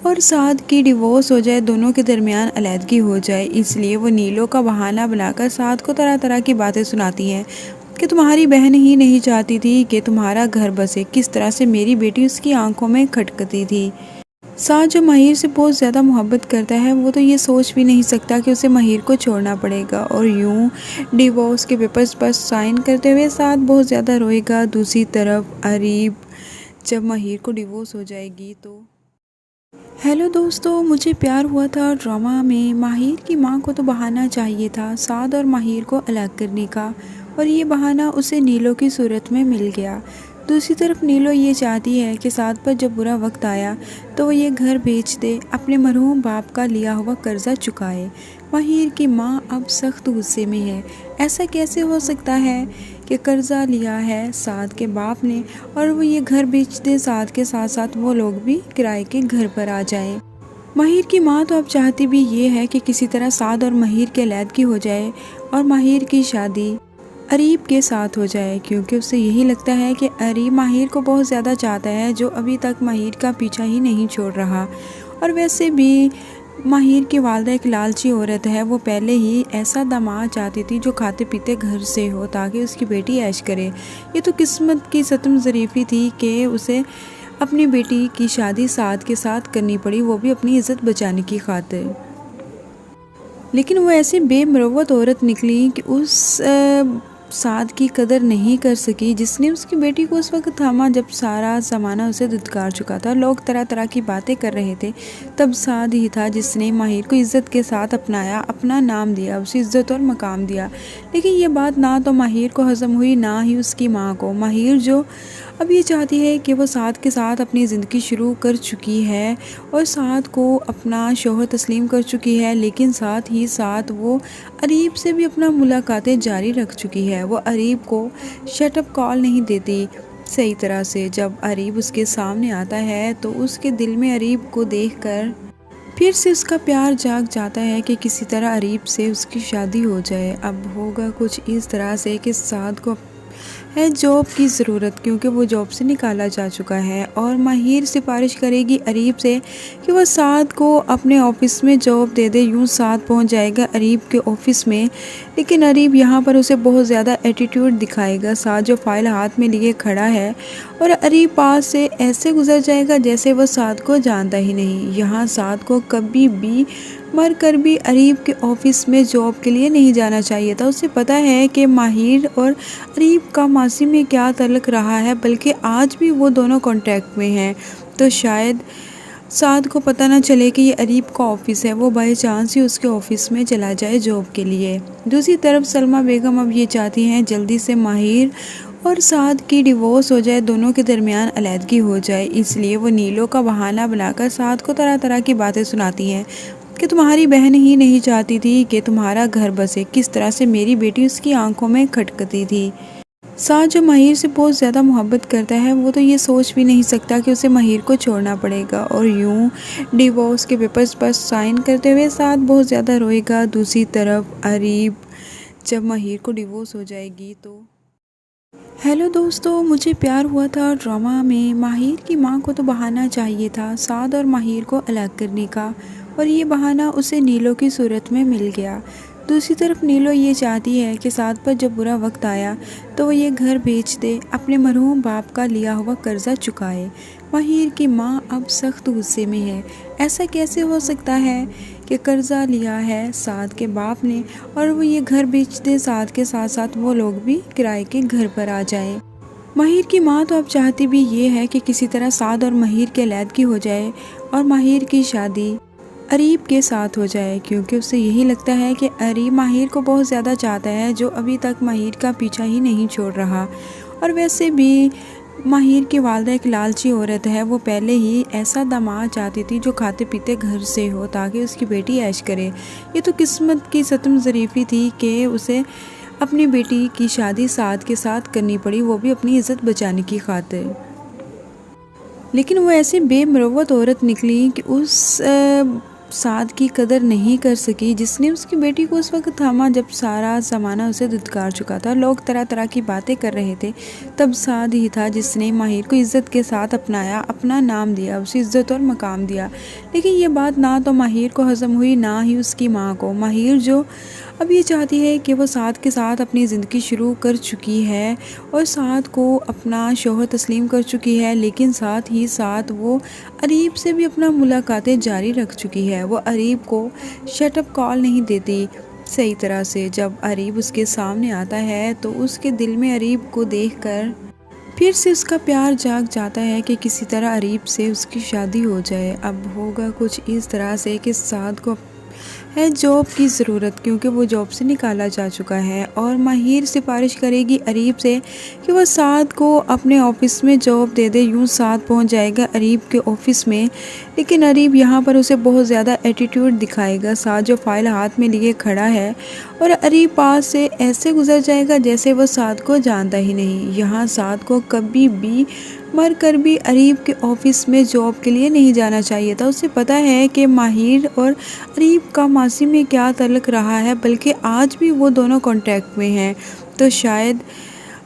और साद की डिवोर्स हो जाए, दोनों के दरमियान अलहदगी हो जाए। इसलिए वो नीलो का बहाना बनाकर साद को तरह तरह की बातें सुनाती हैं कि तुम्हारी बहन ही नहीं चाहती थी कि तुम्हारा घर बसे। किस तरह से मेरी बेटी उसकी आंखों में खटकती थी। साद जो माहिर से बहुत ज़्यादा मोहब्बत करता है वो तो ये सोच भी नहीं सकता कि उसे माहिर को छोड़ना पड़ेगा और यूं डिवोर्स के पेपर्स पर साइन करते हुए साद बहुत ज़्यादा रोएगा। दूसरी तरफ अरीब जब माहिर को डिवोर्स हो जाएगी तो हेलो दोस्तों, मुझे प्यार हुआ था ड्रामा में माहिर की मां को तो बहाना चाहिए था साद और माहिर को अलग करने का, और ये बहाना उसे नीलो की सूरत में मिल गया। दूसरी तरफ नीलो ये चाहती है कि साद पर जब बुरा वक्त आया तो वो ये घर बेच दे, अपने मरहूम बाप का लिया हुआ कर्जा चुकाए। माहिर की मां अब सख्त गुस्से में है। ऐसा कैसे हो सकता है कि कर्जा लिया है साद के बाप ने और वो ये घर बेच दे, साद के साथ साथ वो लोग भी किराए के घर पर आ जाए। माहिर की मां तो अब चाहती भी ये है कि किसी तरह साद और माहिर के अलैदगी हो जाए और माहिर की शादी अरीब के साथ हो जाए, क्योंकि उसे यही लगता है कि अरीब माहिर को बहुत ज़्यादा चाहता है, जो अभी तक माहिर का पीछा ही नहीं छोड़ रहा। और वैसे भी माहिर की वालदा एक लालची औरत है, वो पहले ही ऐसा दामाद चाहती थी जो खाते पीते घर से हो ताकि उसकी बेटी ऐश करे। ये तो किस्मत की सतम ज़रीफ़ी थी कि उसे अपनी बेटी की शादी साद के साथ करनी पड़ी, वो भी अपनी इज़्ज़त बचाने की खातिर। लेकिन वो ऐसी बेमरवत औरत निकली कि उस साद की कदर नहीं कर सकी जिसने उसकी बेटी को उस वक्त थामा जब सारा ज़माना उसे धुतकार चुका था। लोग तरह तरह की बातें कर रहे थे, तब साद ही था जिसने माहिर को इज़्ज़त के साथ अपनाया, अपना नाम दिया, उसे इज़्ज़त और मकाम दिया। लेकिन ये बात ना तो माहिर को हज़म हुई ना ही उसकी माँ को। माहिर जो अब ये चाहती है कि वो साद के साथ अपनी ज़िंदगी शुरू कर चुकी है और साद को अपना शौहर तस्लीम कर चुकी है, लेकिन साथ ही साथ वो अरीब से भी अपना मुलाकातें जारी रख चुकी है। वो अरीब को शटअप कॉल नहीं देती सही तरह से। जब अरीब उसके सामने आता है तो उसके दिल में अरीब को देखकर फिर से उसका प्यार जाग जाता है कि किसी तरह अरीब से उसकी शादी हो जाए। अब होगा कुछ इस तरह से कि साद को है जॉब की ज़रूरत, क्योंकि वो जॉब से निकाला जा चुका है, और माहिर सिफारिश करेगी अरीब से कि वह साद को अपने ऑफिस में जॉब दे दे। यूँ साद पहुंच जाएगा अरीब के ऑफिस में, लेकिन अरीब यहाँ पर उसे बहुत ज़्यादा एटीट्यूड दिखाएगा। साद जो फाइल हाथ में लिए खड़ा है और अरीब पास से ऐसे गुजर जाएगा जैसे वह साद को जानता ही नहीं। यहाँ साद को कभी भी मर कर भी अरीब के ऑफिस में जॉब के लिए नहीं जाना चाहिए था। उसे पता है कि माहिर और अरीब का मासी में क्या तल्लुक़ रहा है, बल्कि आज भी वो दोनों कॉन्टैक्ट में हैं। तो शायद साद को पता ना चले कि ये अरीब का ऑफिस है, वो बाय चांस ही उसके ऑफिस में चला जाए जॉब के लिए। दूसरी तरफ सलमा बेगम अब ये चाहती हैं जल्दी से माहिर और साद की डिवोर्स हो जाए, दोनों के दरमियान अलैदगी हो जाए। इसलिए वो नीलो का बहाना बनाकर साद को तरह तरह की बातें सुनाती हैं कि तुम्हारी बहन ही नहीं चाहती थी कि तुम्हारा घर बसे। किस तरह से मेरी बेटी उसकी आंखों में खटकती थी। साद जो माहिर से बहुत ज़्यादा मोहब्बत करता है वो तो ये सोच भी नहीं सकता कि उसे माहिर को छोड़ना पड़ेगा, और यूं डिवोर्स के पेपर्स पर साइन करते हुए साद बहुत ज़्यादा रोएगा। दूसरी तरफ अरीब जब माहिर को डिवोर्स हो जाएगी तो हेलो दोस्तों, मुझे प्यार हुआ था ड्रामा में माहिर की मां को तो बहाना चाहिए था साद और माहिर को अलग करने का, और ये बहाना उसे नीलो की सूरत में मिल गया। दूसरी तरफ नीलो ये चाहती है कि साद पर जब बुरा वक्त आया तो वो ये घर बेच दे, अपने मरहूम बाप का लिया हुआ कर्जा चुकाए। माहिर की मां अब सख्त गुस्से में है। ऐसा कैसे हो सकता है कि कर्जा लिया है साद के बाप ने और वो ये घर बेच दे, साद के साथ साथ वो लोग भी किराए के घर पर आ जाए। माहिर की मां तो अब चाहती भी ये है कि किसी तरह साद और माहिर के अलैदगी हो जाए और माहिर की शादी अरीब के साथ हो जाए, क्योंकि उसे यही लगता है कि अरीब माहिर को बहुत ज़्यादा चाहता है, जो अभी तक माहिर का पीछा ही नहीं छोड़ रहा। और वैसे भी माहिर की वालदा एक लालची औरत है, वो पहले ही ऐसा दामाद चाहती थी जो खाते पीते घर से हो ताकि उसकी बेटी ऐश करे। ये तो किस्मत की सतम ज़रीफ़ी थी कि उसे अपनी बेटी की शादी साद के साथ करनी पड़ी, वो भी अपनी इज़्ज़त बचाने की खातिर। लेकिन वो ऐसी बेमरवत औरत निकली कि उस साद की कदर नहीं कर सकी जिसने उसकी बेटी को उस वक्त थामा जब सारा ज़माना उसे धुतकार चुका था। लोग तरह तरह की बातें कर रहे थे, तब साद ही था जिसने माहिर को इज़्ज़त के साथ अपनाया, अपना नाम दिया, उसे इज़्ज़त और मकाम दिया। लेकिन ये बात ना तो माहिर को हज़म हुई ना ही उसकी माँ को। माहिर जो अब ये चाहती है कि वो साद के साथ अपनी ज़िंदगी शुरू कर चुकी है और साद को अपना शौहर तस्लीम कर चुकी है, लेकिन साथ ही साथ वो अरीब से भी अपना मुलाकातें जारी रख चुकी है। वो अरीब को शटअप कॉल नहीं देती सही तरह से। जब अरीब उसके सामने आता है तो उसके दिल में अरीब को देखकर फिर से उसका प्यार जाग जाता है कि किसी तरह अरीब से उसकी शादी हो जाए। अब होगा कुछ इस तरह से कि साद को है जॉब की ज़रूरत, क्योंकि वो जॉब से निकाला जा चुका है और माहिर सिफारिश करेगी अरीब से कि वह साद को अपने ऑफिस में जॉब दे दे। यूँ साद पहुंच जाएगा अरीब के ऑफिस में, लेकिन अरीब यहाँ पर उसे बहुत ज़्यादा एटीट्यूड दिखाएगा। साद जो फाइल हाथ में लिए खड़ा है और अरीब पास से ऐसे गुजर जाएगा जैसे वह साद को जानता ही नहीं। यहाँ साद को कभी भी मर कर भी अरीब के ऑफिस में जॉब के लिए नहीं जाना चाहिए था। उसे पता है कि माहिर और अरीब का मासी में क्या तल्लुक़ रहा है, बल्कि आज भी वो दोनों कांटेक्ट में हैं। तो शायद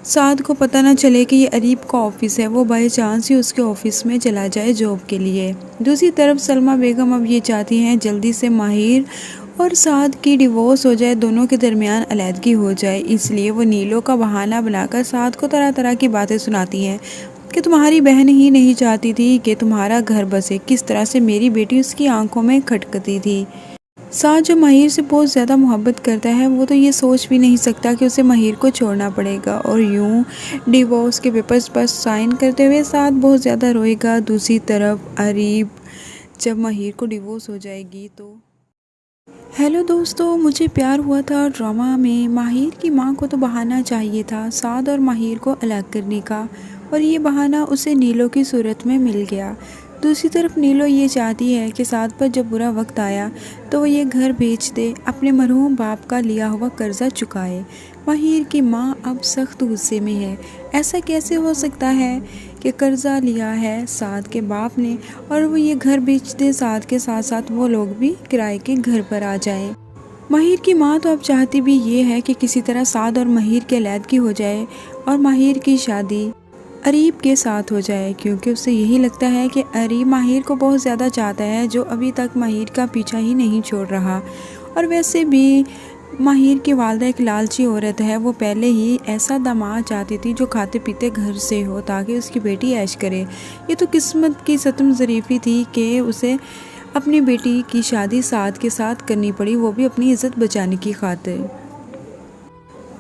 साद को पता ना चले कि ये अरीब का ऑफिस है, वो बाय चांस ही उसके ऑफिस में चला जाए जॉब के लिए। दूसरी तरफ सलमा बेगम अब ये चाहती हैं जल्दी से माहिर और साद की डिवोर्स हो जाए, दोनों के दरमियान अलहदगी हो जाए। इसलिए वो नीलो का बहाना बनाकर साद को तरह तरह की बातें सुनाती हैं कि तुम्हारी बहन ही नहीं चाहती थी कि तुम्हारा घर बसे, किस तरह से मेरी बेटी उसकी आंखों में खटकती थी। साद जो माहिर से बहुत ज़्यादा मोहब्बत करता है वो तो ये सोच भी नहीं सकता कि उसे माहिर को छोड़ना पड़ेगा, और यूँ डिवोर्स के पेपर्स पर साइन करते हुए साद बहुत ज़्यादा रोएगा। दूसरी तरफ अरीब जब माहिर को डिवोर्स हो जाएगी तो हेलो दोस्तों, मुझे प्यार हुआ था ड्रामा में माहिर की मां को तो बहाना चाहिए था साद और माहिर को अलग करने का, और ये बहाना उसे नीलो की सूरत में मिल गया। दूसरी तरफ नीलो ये चाहती है कि साद पर जब बुरा वक्त आया तो वो ये घर बेच दे, अपने मरहूम बाप का लिया हुआ कर्जा चुकाए। माहिर की मां अब सख्त गुस्से में है। ऐसा कैसे हो सकता है कि कर्जा लिया है साद के बाप ने और वो ये घर बेच दे, साद के साथ साथ वो लोग भी किराए के घर पर आ जाएं। माहिर की मां तो अब चाहती भी ये है कि किसी तरह साद और माहिर की अलहदगी हो जाए और माहिर की शादी अरीब के साथ हो जाए, क्योंकि उसे यही लगता है कि अरीब माहिर को बहुत ज़्यादा चाहता है, जो अभी तक माहिर का पीछा ही नहीं छोड़ रहा। और वैसे भी माहिर की वालदा एक लालची औरत है, वो पहले ही ऐसा दामाद चाहती थी जो खाते पीते घर से हो ताकि उसकी बेटी ऐश करे। ये तो किस्मत की सतम ज़रीफ़ी थी कि उसे अपनी बेटी की शादी साद के साथ करनी पड़ी, वो भी अपनी इज़्ज़त बचाने की खातिर।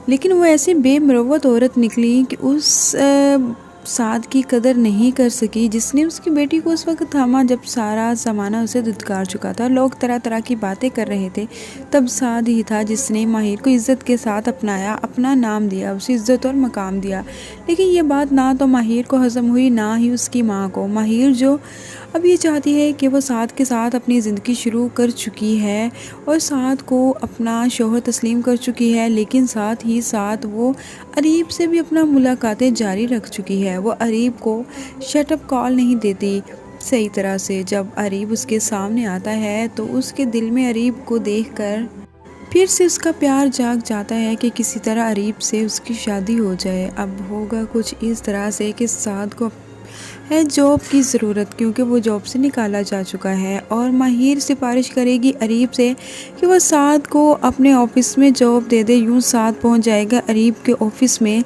लेकिन वो ऐसी बेमरवत औरत निकली कि उस साद की कदर नहीं कर सकी जिसने उसकी बेटी को उस वक्त थामा जब सारा ज़माना उसे धुतकार चुका था, लोग तरह तरह की बातें कर रहे थे। तब साद ही था जिसने माहिर को इज़्ज़त के साथ अपनाया, अपना नाम दिया, उसे इज़्ज़त और मकाम दिया। लेकिन ये बात ना तो माहिर को हज़म हुई ना ही उसकी माँ को। माहिर जो अब ये चाहती है कि वो साद के साथ अपनी ज़िंदगी शुरू कर चुकी है और साद को अपना शौहर तस्लीम कर चुकी है, लेकिन साथ ही साथ वो अरीब से भी अपना मुलाकातें जारी रख चुकी है। वो अरीब को शटअप कॉल नहीं देती सही तरह से। जब अरीब उसके सामने आता है तो उसके दिल में अरीब को देखकर फिर से उसका प्यार जाग जाता है कि किसी तरह अरीब से उसकी शादी हो जाए। अब होगा कुछ इस तरह से कि साद को है जॉब की ज़रूरत, क्योंकि वो जॉब से निकाला जा चुका है और माहिर सिफारिश करेगी अरीब से कि वह साद को अपने ऑफिस में जॉब दे दे। यूँ साद पहुंच जाएगा अरीब के ऑफिस में,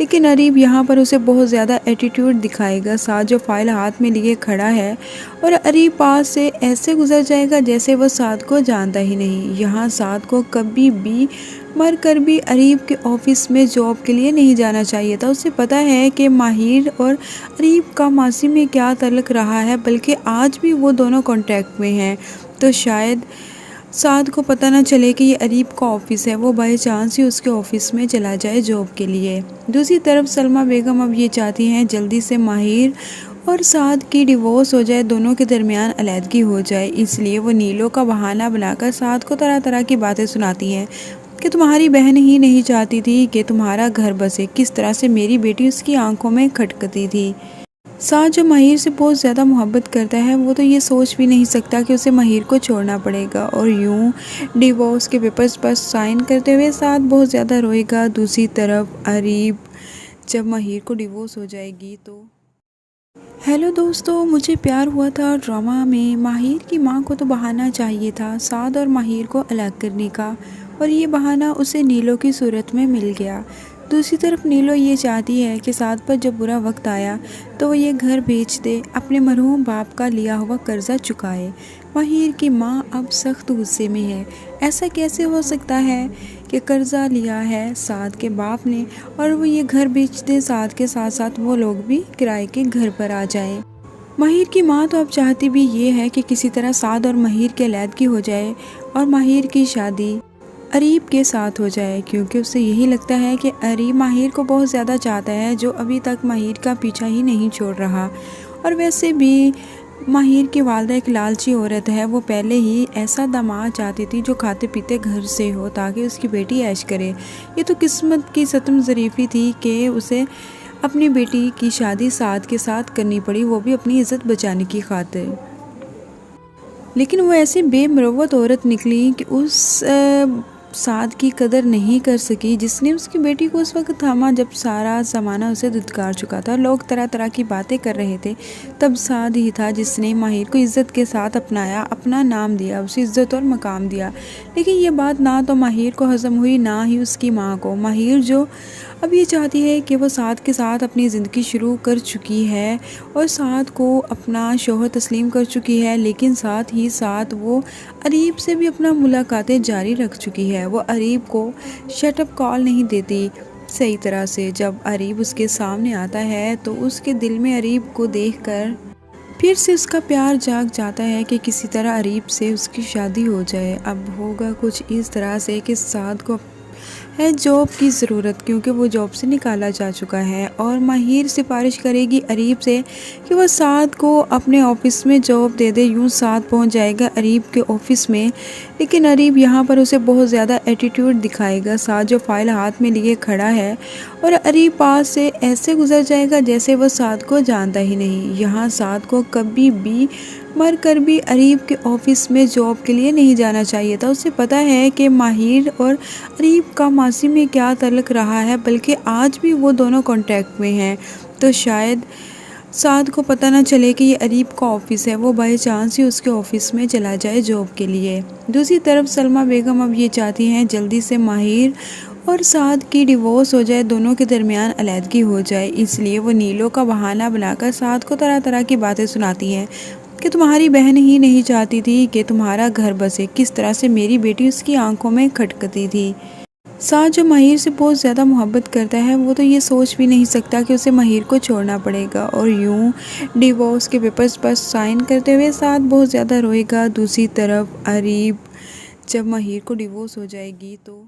लेकिन अरीब यहाँ पर उसे बहुत ज़्यादा एटीट्यूड दिखाएगा। साद जो फाइल हाथ में लिए खड़ा है और अरीब पास से ऐसे गुजर जाएगा जैसे वह साद को जानता ही नहीं। यहाँ साद को कभी भी मर कर भी अरीब के ऑफिस में जॉब के लिए नहीं जाना चाहिए था। उसे पता है कि माहिर और अरीब का मासी में क्या तल्लुक़ रहा है, बल्कि आज भी वो दोनों कांटेक्ट में हैं। तो शायद साद को पता ना चले कि ये अरीब का ऑफिस है, वो बाय चांस ही उसके ऑफिस में चला जाए जॉब के लिए। दूसरी तरफ सलमा बेगम अब ये चाहती हैं जल्दी से माहिर और साद की डिवोर्स हो जाए, दोनों के दरमियान अलहदगी हो जाए। इसलिए वो नीलो का बहाना बनाकर साद को तरह तरह की बातें सुनाती हैं कि तुम्हारी बहन ही नहीं चाहती थी कि तुम्हारा घर बसे, किस तरह से मेरी बेटी उसकी आंखों में खटकती थी। साद जो माहिर से बहुत ज़्यादा मोहब्बत करता है वो तो ये सोच भी नहीं सकता कि उसे माहिर को छोड़ना पड़ेगा, और यूँ डिवोर्स के पेपर्स पर साइन करते हुए साद बहुत ज़्यादा रोएगा। दूसरी तरफ अरीब जब माहिर को डिवोर्स हो जाएगी तो हेलो दोस्तों, मुझे प्यार हुआ था ड्रामा में माहिर की मां को तो बहाना चाहिए था साद और माहिर को अलग करने का, और ये बहाना उसे नीलो की सूरत में मिल गया। दूसरी तरफ नीलो ये चाहती है कि साद पर जब बुरा वक्त आया तो वो ये घर बेच दे, अपने मरहूम बाप का लिया हुआ कर्जा चुकाए। माहिर की माँ अब सख्त गुस्से में है। ऐसा कैसे हो सकता है कि कर्जा लिया है साद के बाप ने और वो ये घर बेच दे, साद के साथ साथ वो लोग भी किराए के घर पर आ जाए। माहिर की माँ तो अब चाहती भी ये है कि किसी तरह साद और माहिर के अलैदगी हो जाए और माहिर की शादी अरीब के साथ हो जाए, क्योंकि उसे यही लगता है कि अरीब माहिर को बहुत ज़्यादा चाहता है, जो अभी तक माहिर का पीछा ही नहीं छोड़ रहा। और वैसे भी माहिर की वालदा एक लालची औरत है। वो पहले ही ऐसा दामाद चाहती थी जो खाते पीते घर से हो, ताकि उसकी बेटी ऐश करे। ये तो किस्मत की सतम ज़रीफ़ी थी कि उसे अपनी बेटी की शादी साद के साथ करनी पड़ी, वो भी अपनी इज़्ज़त बचाने की खातिर। लेकिन वो ऐसी बेमरवत औरत निकली कि उस साद की कदर नहीं कर सकी, जिसने उसकी बेटी को उस वक्त थामा जब सारा ज़माना उसे धुतकार चुका था। लोग तरह तरह की बातें कर रहे थे। तब साद ही था जिसने माहिर को इज़्ज़त के साथ अपनाया, अपना नाम दिया, उसे इज़्ज़त और मकाम दिया। लेकिन ये बात ना तो माहिर को हज़म हुई, ना ही उसकी माँ को। माहिर जो अब ये चाहती है कि वो साद के साथ अपनी ज़िंदगी शुरू कर चुकी है और साद को अपना शौहर तस्लीम कर चुकी है, लेकिन साथ ही साथ वो अरीब से भी अपना मुलाकातें जारी रख चुकी है। वो अरीब को शटअप कॉल नहीं देती सही तरह से। जब अरीब उसके सामने आता है तो उसके दिल में अरीब को देखकर फिर से उसका प्यार जाग जाता है कि किसी तरह अरीब से उसकी शादी हो जाए। अब होगा कुछ इस तरह से कि साद को है जॉब की ज़रूरत, क्योंकि वो जॉब से निकाला जा चुका है, और माहिर सिफारिश करेगी अरीब से कि वह साद को अपने ऑफिस में जॉब दे दे। यूँ साद पहुंच जाएगा अरीब के ऑफिस में, लेकिन अरीब यहाँ पर उसे बहुत ज़्यादा एटीट्यूड दिखाएगा। साद जो फाइल हाथ में लिए खड़ा है और अरीब पास से ऐसे गुजर जाएगा जैसे वह साद को जानता ही नहीं। यहाँ साद को कभी भी मर कर भी अरीब के ऑफिस में जॉब के लिए नहीं जाना चाहिए था। उसे पता है कि माहिर और अरीब का मासी में क्या तल्लुक़ रहा है, बल्कि आज भी वो दोनों कांटेक्ट में हैं। तो शायद साद को पता ना चले कि ये अरीब का ऑफिस है, वो बाय चांस ही उसके ऑफिस में चला जाए जॉब के लिए। दूसरी तरफ सलमा बेगम अब ये चाहती हैं जल्दी से माहिर और साद की डिवोर्स हो जाए, दोनों के दरमियान अलैदगी हो जाए। इसलिए वो नीलो का बहाना बनाकर साद को तरह तरह की बातें सुनाती हैं कि तुम्हारी बहन ही नहीं चाहती थी कि तुम्हारा घर बसे, किस तरह से मेरी बेटी उसकी आंखों में खटकती थी। साद जो माहिर से बहुत ज़्यादा मोहब्बत करता है, वो तो ये सोच भी नहीं सकता कि उसे माहिर को छोड़ना पड़ेगा, और यूँ डिवोर्स के पेपर्स पर साइन करते हुए साद बहुत ज़्यादा रोएगा। दूसरी तरफ अरीब जब माहिर को डिवोर्स हो जाएगी तो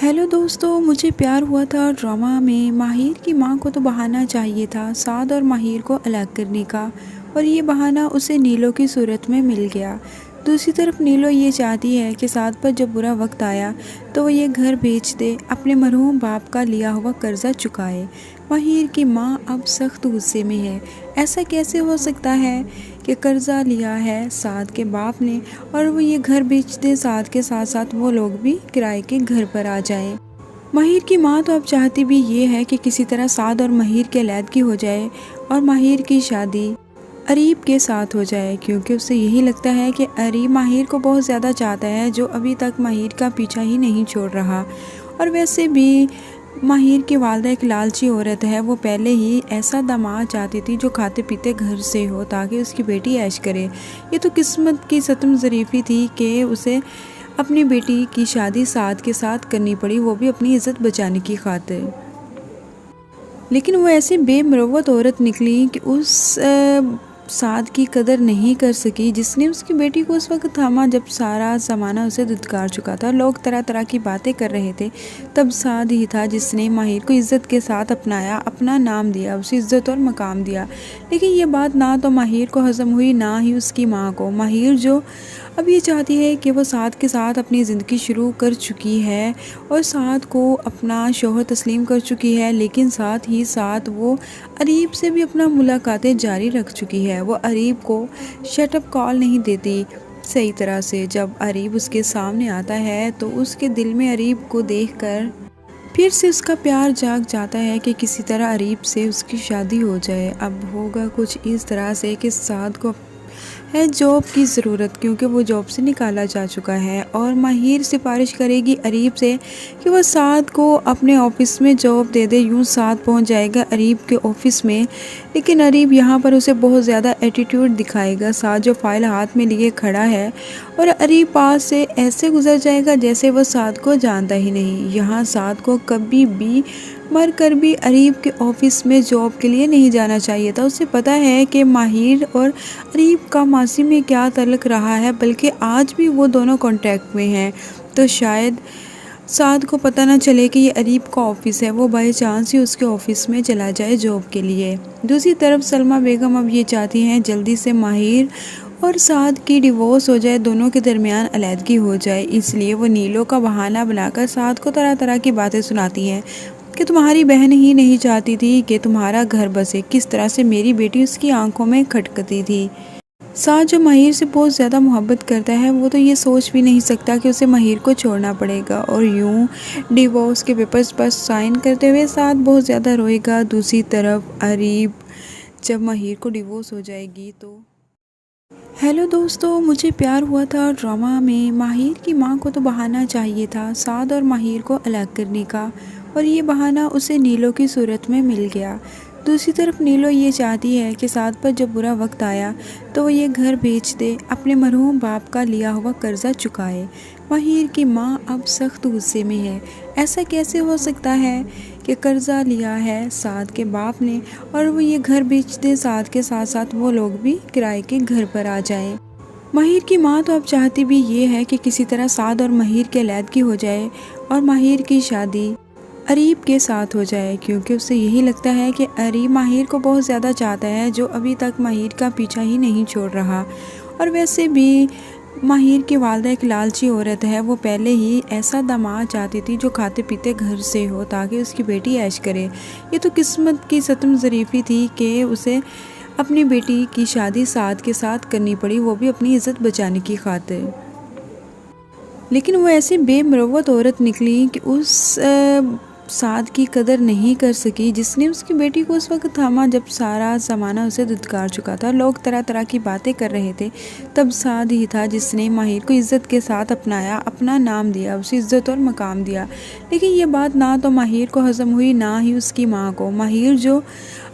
हेलो दोस्तों, मुझे प्यार हुआ था ड्रामा में माहिर की माँ को तो बहाना चाहिए था साद और माहिर को अलग करने का, और ये बहाना उसे नीलो की सूरत में मिल गया। दूसरी तरफ नीलो ये चाहती है कि साद पर जब बुरा वक्त आया तो वो ये घर बेच दे, अपने मरहूम बाप का लिया हुआ कर्जा चुकाए। माहिर की माँ अब सख्त गुस्से में है। ऐसा कैसे हो सकता है कि कर्जा लिया है साद के बाप ने और वो ये घर बेच दे, साद के साथ साथ वो लोग भी किराए के घर पर आ जाए। माहिर की माँ तो अब चाहती भी ये है कि किसी तरह साद और माहिर के अलैदगी हो जाए और माहिर की शादी अरीब के साथ हो जाए, क्योंकि उसे यही लगता है कि अरीब माहिर को बहुत ज़्यादा चाहता है, जो अभी तक माहिर का पीछा ही नहीं छोड़ रहा। और वैसे भी माहिर की वालदा एक लालची औरत है। वो पहले ही ऐसा दामाद चाहती थी जो खाते पीते घर से हो, ताकि उसकी बेटी ऐश करे। ये तो किस्मत की सतम ज़रीफ़ी थी कि उसे अपनी बेटी की शादी साद के साथ करनी पड़ी, वो भी अपनी इज़्ज़त बचाने की खातिर। लेकिन वो ऐसी बेमरवत औरत निकली कि उस साद की कदर नहीं कर सकी, जिसने उसकी बेटी को उस वक्त थामा जब सारा ज़माना उसे धुतकार चुका था। लोग तरह तरह की बातें कर रहे थे। तब साद ही था जिसने माहिर को इज़्ज़त के साथ अपनाया, अपना नाम दिया, उसे इज़्ज़त और मकाम दिया। लेकिन ये बात ना तो माहिर को हज़म हुई, ना ही उसकी माँ को। माहिर जो अब ये चाहती है कि वो साद के साथ अपनी ज़िंदगी शुरू कर चुकी है और साद को अपना शौहर तस्लीम कर चुकी है, लेकिन साथ ही साथ वो अरीब से भी अपना मुलाकातें जारी रख चुकी है। वो अरीब को शटअप कॉल नहीं देती सही तरह से। जब अरीब उसके सामने आता है तो उसके दिल में अरीब को देखकर फिर से उसका प्यार जाग जाता है कि किसी तरह अरीब से उसकी शादी हो जाए। अब होगा कुछ इस तरह से कि साद को है जॉब की ज़रूरत, क्योंकि वो जॉब से निकाला जा चुका है। और माहिर सिफारिश करेगी अरीब से कि वह साद को अपने ऑफिस में जॉब दे दे। यूँ साद पहुंच जाएगा अरीब के ऑफिस में, लेकिन अरीब यहाँ पर उसे बहुत ज़्यादा एटीट्यूड दिखाएगा। साद जो फाइल हाथ में लिए खड़ा है और अरीब पास से ऐसे गुजर जाएगा जैसे वह साद को जानता ही नहीं। यहाँ साद को कभी भी मर कर भी अरीब के ऑफिस में जॉब के लिए नहीं जाना चाहिए था। उसे पता है कि माहिर और अरीब का मासी में क्या तल्लुक़ रहा है, बल्कि आज भी वो दोनों कांटेक्ट में हैं। तो शायद साद को पता ना चले कि ये अरीब का ऑफिस है, वो बाय चांस ही उसके ऑफिस में चला जाए जॉब के लिए। दूसरी तरफ सलमा बेगम अब ये चाहती हैं जल्दी से माहिर और साद की डिवोर्स हो जाए, दोनों के दरमियान अलहदगी हो जाए। इसलिए वो नीलो का बहाना बनाकर साद को तरह तरह की बातें सुनाती हैं कि तुम्हारी बहन ही नहीं चाहती थी कि तुम्हारा घर बसे, किस तरह से मेरी बेटी उसकी आंखों में खटकती थी। साद जो माहिर से बहुत ज़्यादा मोहब्बत करता है, वो तो ये सोच भी नहीं सकता कि उसे माहिर को छोड़ना पड़ेगा। और यूँ डिवोर्स के पेपर्स पर साइन करते हुए साद बहुत ज़्यादा रोएगा। दूसरी तरफ अरीब जब माहिर को डिवोर्स हो जाएगी तो हेलो दोस्तों, मुझे प्यार हुआ था ड्रामा में माहिर की मां को तो बहाना चाहिए था साद और माहिर को अलग करने का, और ये बहाना उसे नीलो की सूरत में मिल गया। दूसरी तरफ नीलो ये चाहती है कि साद पर जब बुरा वक्त आया तो वो ये घर बेच दे, अपने मरहूम बाप का लिया हुआ कर्जा चुकाए। माहिर की मां अब सख्त गुस्से में है। ऐसा कैसे हो सकता है कि कर्जा लिया है साद के बाप ने और वो ये घर बेच दे, साद के साथ साथ वो लोग भी किराए के घर पर आ जाएं। माहिर की मां तो अब चाहती भी ये है कि किसी तरह साद और माहिर की अलहदगी हो जाए और माहिर की शादी अरीब के साथ हो जाए, क्योंकि उसे यही लगता है कि अरीब माहिर को बहुत ज़्यादा चाहता है, जो अभी तक माहिर का पीछा ही नहीं छोड़ रहा। और वैसे भी माहिर की वालदा एक लालची औरत है, वो पहले ही ऐसा दामाद चाहती थी जो खाते पीते घर से हो ताकि उसकी बेटी ऐश करे। ये तो किस्मत की सतम ज़रीफ़ी थी कि उसे अपनी बेटी की शादी साद के साथ करनी पड़ी, वो भी अपनी इज़्ज़त बचाने की खातिर। लेकिन वो ऐसी बेमरवत औरत निकली कि उस साद की कदर नहीं कर सकी, जिसने उसकी बेटी को उस वक्त थामा जब सारा ज़माना उसे धुतकार चुका था, लोग तरह तरह की बातें कर रहे थे। तब साद ही था जिसने माहिर को इज़्ज़त के साथ अपनाया, अपना नाम दिया, उसे इज़्ज़त और मकाम दिया। लेकिन ये बात ना तो माहिर को हज़म हुई, ना ही उसकी माँ को। माहिर जो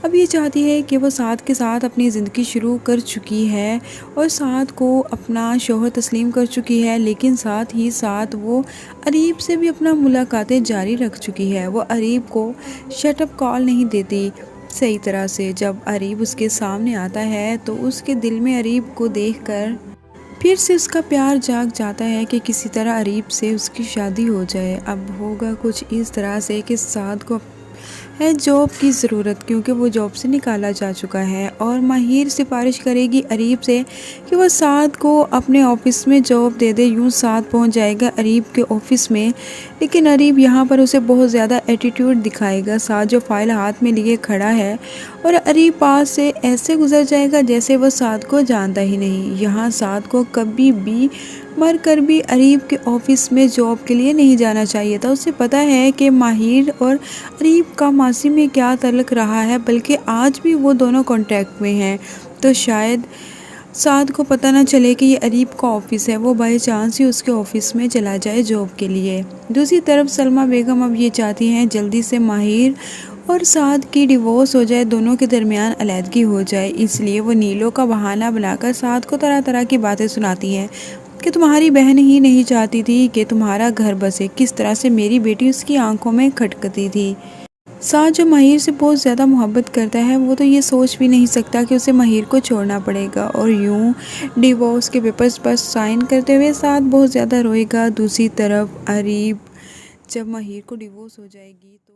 अब ये चाहती है कि वो साद के साथ अपनी ज़िंदगी शुरू कर चुकी है और साद को अपना शौहर तस्लीम कर चुकी है, लेकिन साथ ही साथ वो अरीब से भी अपना मुलाकातें जारी रख चुकी है। वो अरीब को शटअप कॉल नहीं देती सही तरह से। जब अरीब उसके सामने आता है तो उसके दिल में अरीब को देखकर फिर से उसका प्यार जाग जाता है कि किसी तरह अरीब से उसकी शादी हो जाए। अब होगा कुछ इस तरह से कि साद को है जॉब की ज़रूरत, क्योंकि वो जॉब से निकाला जा चुका है। और माहिर सिफारिश करेगी अरीब से कि वह साद को अपने ऑफिस में जॉब दे दे। यूँ साद पहुंच जाएगा अरीब के ऑफिस में, लेकिन अरीब यहाँ पर उसे बहुत ज़्यादा एटीट्यूड दिखाएगा। साद जो फाइल हाथ में लिए खड़ा है और अरीब पास से ऐसे गुजर जाएगा जैसे वह साद को जानता ही नहीं। यहाँ साद को कभी भी मर कर भी अरीब के ऑफिस में जॉब के लिए नहीं जाना चाहिए था। उसे पता है कि माहिर और अरीब का मासी में क्या तल्लुक़ रहा है, बल्कि आज भी वो दोनों कांटेक्ट में हैं। तो शायद साद को पता ना चले कि ये अरीब का ऑफिस है, वो बाय चांस ही उसके ऑफिस में चला जाए जॉब के लिए। दूसरी तरफ सलमा बेगम अब ये चाहती हैं जल्दी से माहिर और साद की डिवोर्स हो जाए, दोनों के दरमियान अलहदगी हो जाए। इसलिए वो नीलो का बहाना बनाकर साद को तरह तरह की बातें सुनाती हैं कि तुम्हारी बहन ही नहीं चाहती थी कि तुम्हारा घर बसे, किस तरह से मेरी बेटी उसकी आंखों में खटकती थी। साद जो माहिर से बहुत ज़्यादा मोहब्बत करता है, वो तो ये सोच भी नहीं सकता कि उसे माहिर को छोड़ना पड़ेगा। और यूँ डिवोर्स के पेपर्स पर साइन करते हुए साद बहुत ज़्यादा रोएगा। दूसरी तरफ अरीब जब माहिर को डिवोर्स हो जाएगी तो